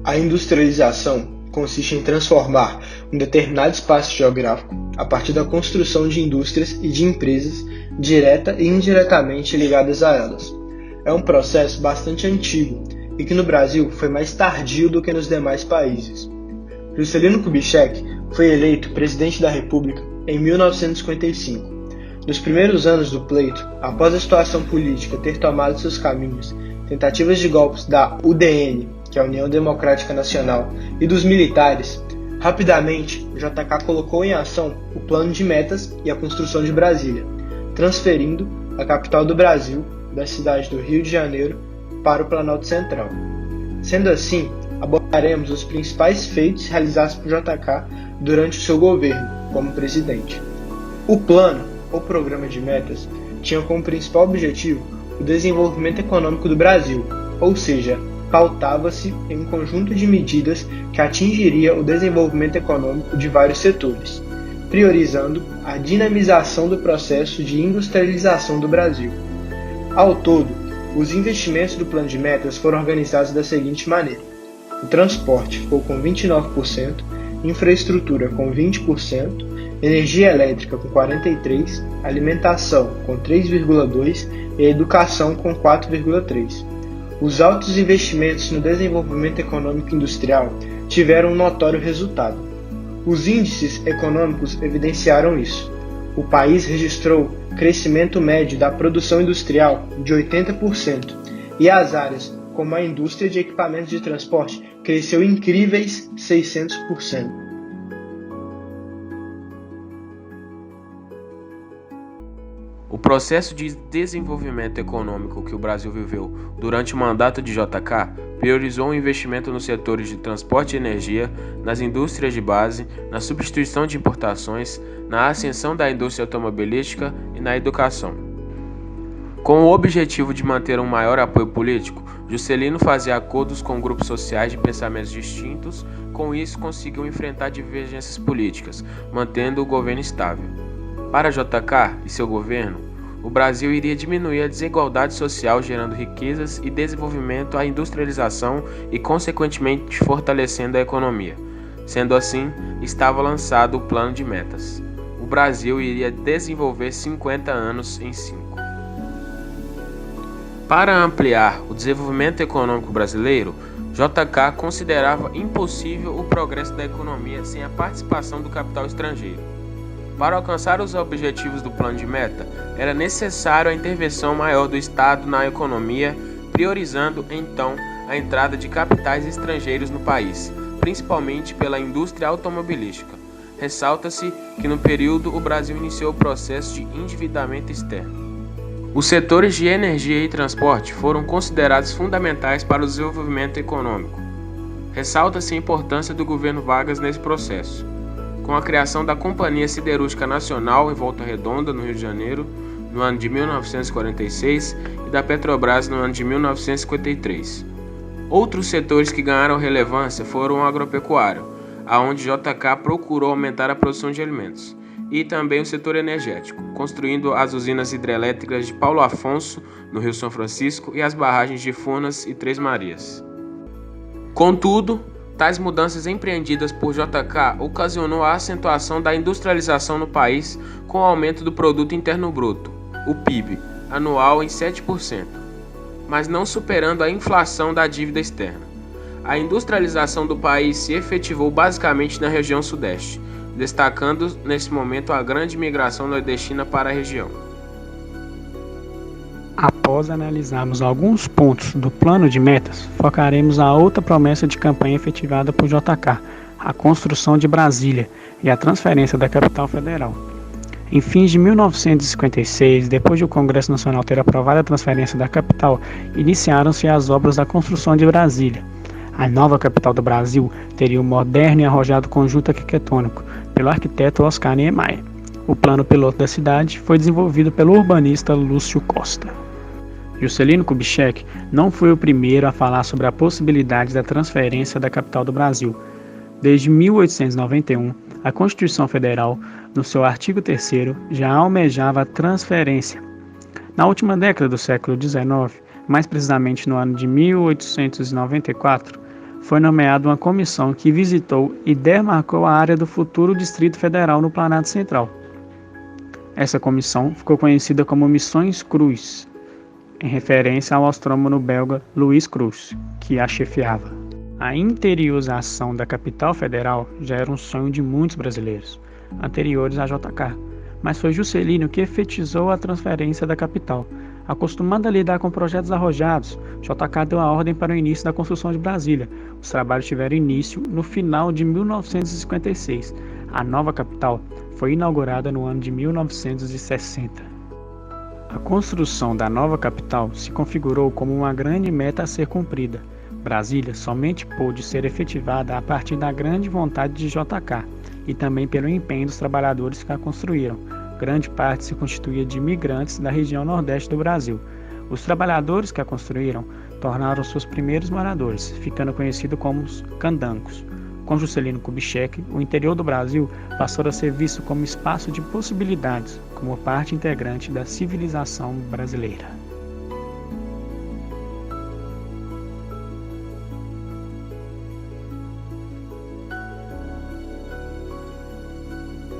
A industrialização consiste em transformar um determinado espaço geográfico a partir da construção de indústrias e de empresas direta e indiretamente ligadas a elas. É um processo bastante antigo e que no Brasil foi mais tardio do que nos demais países. Juscelino Kubitschek foi eleito presidente da República em 1955. Nos primeiros anos do pleito, após a situação política ter tomado seus caminhos, tentativas de golpes da UDN, que é a União Democrática Nacional, e dos militares, rapidamente o JK colocou em ação o plano de metas e a construção de Brasília, transferindo a capital do Brasil da cidade do Rio de Janeiro para o Planalto Central. Sendo assim, abordaremos os principais feitos realizados por JK durante o seu governo como presidente. O plano, ou programa de metas, tinha como principal objetivo o desenvolvimento econômico do Brasil, ou seja, pautava-se em um conjunto de medidas que atingiria o desenvolvimento econômico de vários setores, priorizando a dinamização do processo de industrialização do Brasil. Ao todo, os investimentos do plano de metas foram organizados da seguinte maneira: o transporte ficou com 29%, infraestrutura com 20%, energia elétrica com 43%, alimentação com 3,2% e educação com 4,3%. Os altos investimentos no desenvolvimento econômico e industrial tiveram um notório resultado. Os índices econômicos evidenciaram isso. O país registrou crescimento médio da produção industrial de 80% e as áreas, como a indústria de equipamentos de transporte, cresceu incríveis 600%. O processo de desenvolvimento econômico que o Brasil viveu durante o mandato de JK priorizou o investimento nos setores de transporte e energia, nas indústrias de base, na substituição de importações, na ascensão da indústria automobilística e na educação. Com o objetivo de manter um maior apoio político, Juscelino fazia acordos com grupos sociais de pensamentos distintos, com isso conseguiu enfrentar divergências políticas, mantendo o governo estável. Para JK e seu governo, o Brasil iria diminuir a desigualdade social, gerando riquezas e desenvolvimento à industrialização e, consequentemente, fortalecendo a economia. Sendo assim, estava lançado o plano de metas. O Brasil iria desenvolver 50 anos em 5. Para ampliar o desenvolvimento econômico brasileiro, JK considerava impossível o progresso da economia sem a participação do capital estrangeiro. Para alcançar os objetivos do plano de meta, era necessário a intervenção maior do Estado na economia, priorizando, então, a entrada de capitais estrangeiros no país, principalmente pela indústria automobilística. Ressalta-se que no período o Brasil iniciou o processo de endividamento externo. Os setores de energia e transporte foram considerados fundamentais para o desenvolvimento econômico. Ressalta-se a importância do governo Vargas nesse processo. Com a criação da Companhia Siderúrgica Nacional em Volta Redonda, no Rio de Janeiro, no ano de 1946, e da Petrobras no ano de 1953. Outros setores que ganharam relevância foram o agropecuário, aonde JK procurou aumentar a produção de alimentos, e também o setor energético, construindo as usinas hidrelétricas de Paulo Afonso, no Rio São Francisco, e as barragens de Furnas e Três Marias. Contudo, tais mudanças empreendidas por JK ocasionou a acentuação da industrialização no país com o aumento do Produto Interno Bruto, o PIB, anual em 7%, mas não superando a inflação da dívida externa. A industrialização do país se efetivou basicamente na região sudeste, destacando nesse momento a grande migração nordestina para a região. Após analisarmos alguns pontos do plano de metas, focaremos a outra promessa de campanha efetivada por JK, a construção de Brasília e a transferência da capital federal. Em fins de 1956, depois de o Congresso Nacional ter aprovado a transferência da capital, iniciaram-se as obras da construção de Brasília. A nova capital do Brasil teria um moderno e arrojado conjunto arquitetônico, pelo arquiteto Oscar Niemeyer. O plano piloto da cidade foi desenvolvido pelo urbanista Lúcio Costa. Juscelino Kubitschek não foi o primeiro a falar sobre a possibilidade da transferência da capital do Brasil. Desde 1891, a Constituição Federal, no seu artigo 3º, já almejava a transferência. Na última década do século XIX, mais precisamente no ano de 1894, foi nomeada uma comissão que visitou e demarcou a área do futuro Distrito Federal no Planalto Central. Essa comissão ficou conhecida como Missões Cruz, em referência ao astrônomo belga Louis Cruz, que a chefiava. A interiorização da capital federal já era um sonho de muitos brasileiros, anteriores à JK, mas foi Juscelino que efetizou a transferência da capital. Acostumado a lidar com projetos arrojados, JK deu a ordem para o início da construção de Brasília. Os trabalhos tiveram início no final de 1956. A nova capital foi inaugurada no ano de 1960. A construção da nova capital se configurou como uma grande meta a ser cumprida. Brasília somente pôde ser efetivada a partir da grande vontade de JK e também pelo empenho dos trabalhadores que a construíram. Grande parte se constituía de imigrantes da região nordeste do Brasil. Os trabalhadores que a construíram tornaram seus primeiros moradores, ficando conhecido como os candangos. Com Juscelino Kubitschek, o interior do Brasil passou a ser visto como espaço de possibilidades, como parte integrante da civilização brasileira.